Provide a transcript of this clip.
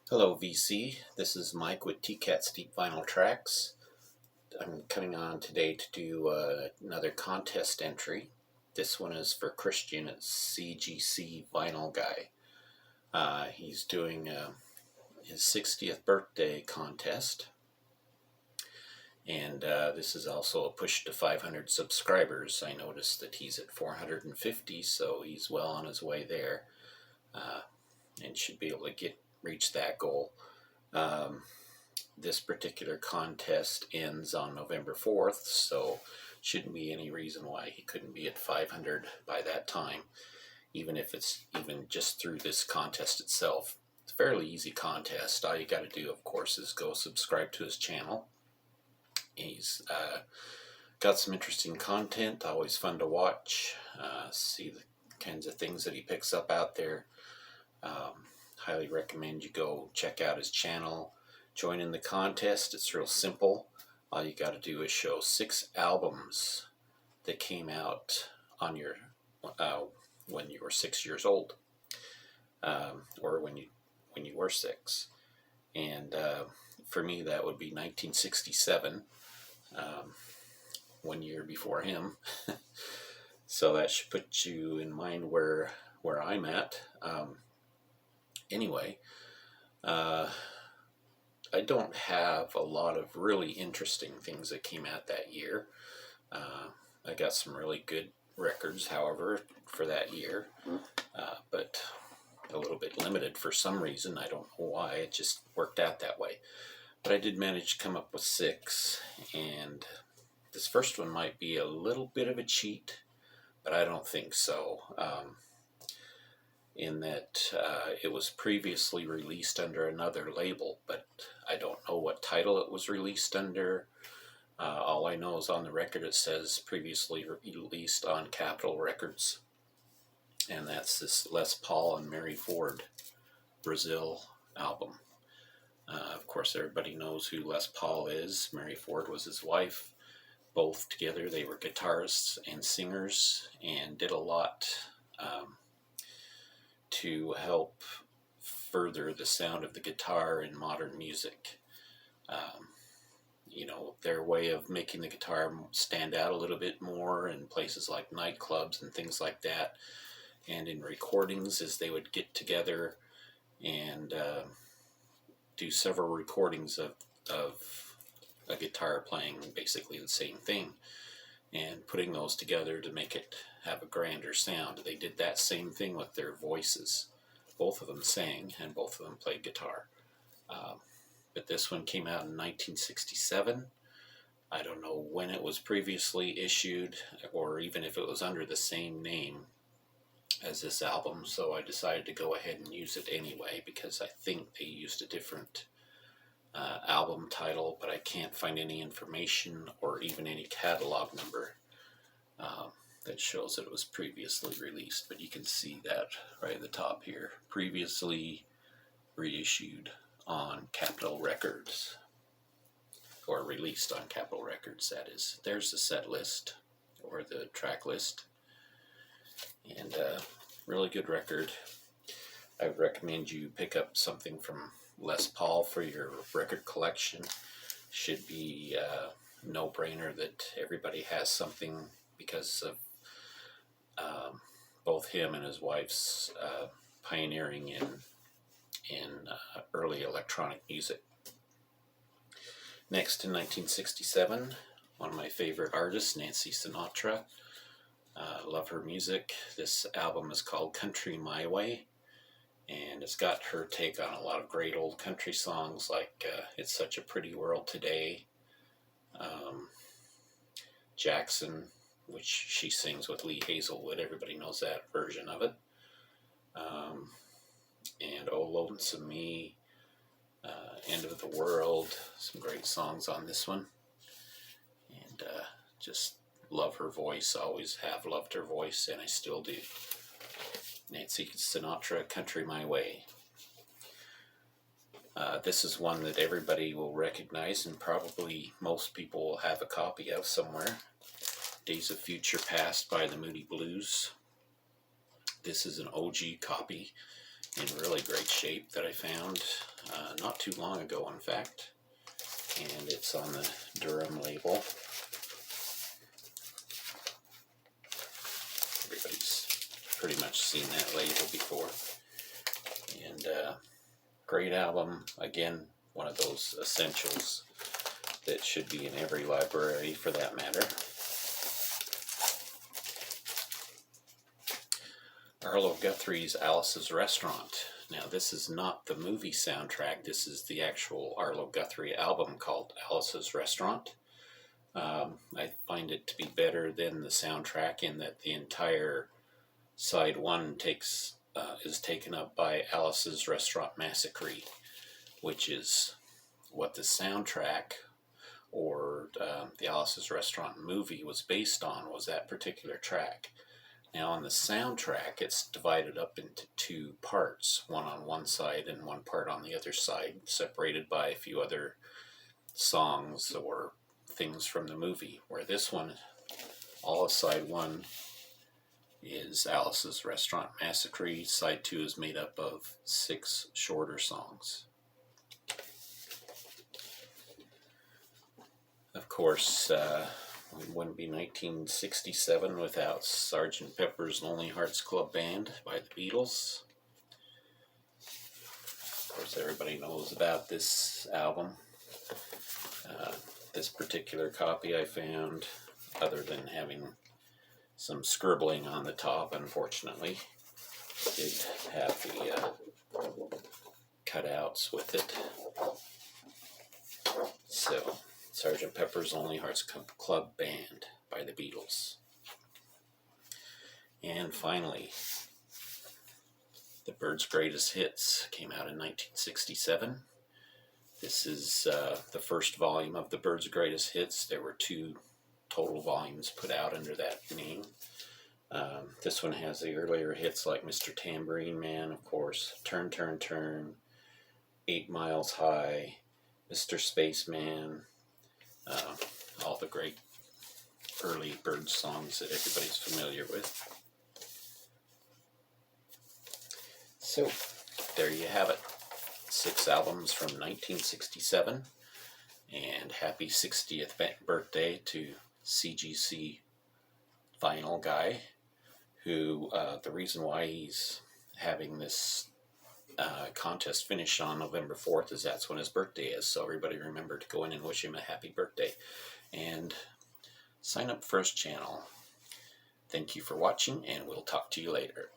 Hello VC, this is Mike with TCAT's Deep Vinyl Tracks. I'm coming on today to do another contest entry. This one is for Christian at CGC Vinyl Guy. He's doing his 60th birthday contest, and this is also a push to 500 subscribers. I noticed that he's at 450, so he's well on his way there, and should be able to reach that goal. This particular contest ends on November 4th, so shouldn't be any reason why he couldn't be at 500 by that time, even if it's even just through this contest itself. It's a fairly easy contest. All you got to do, of course, is go subscribe to his channel. He's got some interesting content, always fun to watch, see the kinds of things that he picks up out there. Highly recommend you go check out his channel. Join in the contest. It's real simple. All you got to do is show 6 albums that came out on your when you were 6 years old, or when you were 6. And for me, that would be 1967, 1 year before him. So that should put you in mind where I'm at. Anyway. I don't have a lot of really interesting things that came out that year. I got some really good records, however, for that year, but a little bit limited for some reason. I don't know why. It just worked out that way. But I did manage to come up with 6, and this first one might be a little bit of a cheat, but I don't think so. In that it was previously released under another label, but I don't know what title it was released under. All I know is on the record it says previously released on Capitol Records, and that's this Les Paul and Mary Ford Brazil album. Of course, everybody knows who Les Paul is. Mary Ford was his wife. Both together, they were guitarists and singers, and did a lot to help further the sound of the guitar in modern music. Their way of making the guitar stand out a little bit more in places like nightclubs and things like that, and in recordings, is they would get together and do several recordings of a guitar playing basically the same thing, and putting those together to make it have a grander sound. They did that same thing with their voices. Both of them sang, and both of them played guitar. But this one came out in 1967. I don't know when it was previously issued, or even if it was under the same name as this album, so I decided to go ahead and use it anyway, because I think they used a different album title, but I can't find any information or even any catalog number that shows that it was previously released. But you can see that right at the top here, previously reissued on Capitol Records, or released on Capitol Records, that is. There's the set list, or the track list, and really good record. I would recommend you pick up something from Les Paul for your record collection. Should be a no-brainer that everybody has something, because of both him and his wife's pioneering in early electronic music. Next, in 1967, one of my favorite artists, Nancy Sinatra. Love her music. This album is called Country My Way, and it's got her take on a lot of great old country songs like It's Such a Pretty World Today, Jackson, which she sings with Lee Hazelwood. Everybody knows that version of it. And Oh Lonesome Me, End of the World. Some great songs on this one. And just love her voice. Always have loved her voice, and I still do. Nancy Sinatra, Country My Way. This is one that everybody will recognize, and probably most people will have a copy of somewhere. Days of Future Past by the Moody Blues. This is an OG copy, in really great shape that I found not too long ago, in fact. And it's on the Durham label. Everybody's pretty much seen that label before. And great album. Again, one of those essentials that should be in every library for that matter. Arlo Guthrie's Alice's Restaurant. Now, this is not the movie soundtrack. This is the actual Arlo Guthrie album called Alice's Restaurant. I find it to be better than the soundtrack in that the entire side one is taken up by Alice's Restaurant Massacre, which is what the soundtrack or the Alice's Restaurant movie was based on, was that particular track. Now on the soundtrack, it's divided up into two parts, one on one side and one part on the other side, separated by a few other songs or things from the movie, where this one, all of side one is Alice's Restaurant Massacre. Side two is made up of 6 shorter songs. Of course, it wouldn't be 1967 without Sgt. Pepper's Lonely Hearts Club Band by the Beatles. Of course, everybody knows about this album. This particular copy I found, other than having some scribbling on the top, unfortunately, did have the cutouts with it. So, Sgt. Pepper's Lonely Hearts Club Band by the Beatles. And finally, the Byrds' Greatest Hits came out in 1967. This is the first volume of the Byrds' Greatest Hits. There were 2 total volumes put out under that name. This one has the earlier hits like Mr. Tambourine Man, of course, Turn, Turn, Turn, 8 Miles High, Mr. Spaceman, all the great early Byrds songs that everybody's familiar with. So, there you have it. 6 albums from 1967. And happy 60th birthday to CGC Vinyl Guy, who, the reason why he's having this contest finish on November 4th is that's when his birthday is, so everybody remember to go in and wish him a happy birthday and sign up for his channel. Thank you for watching, and we'll talk to you later.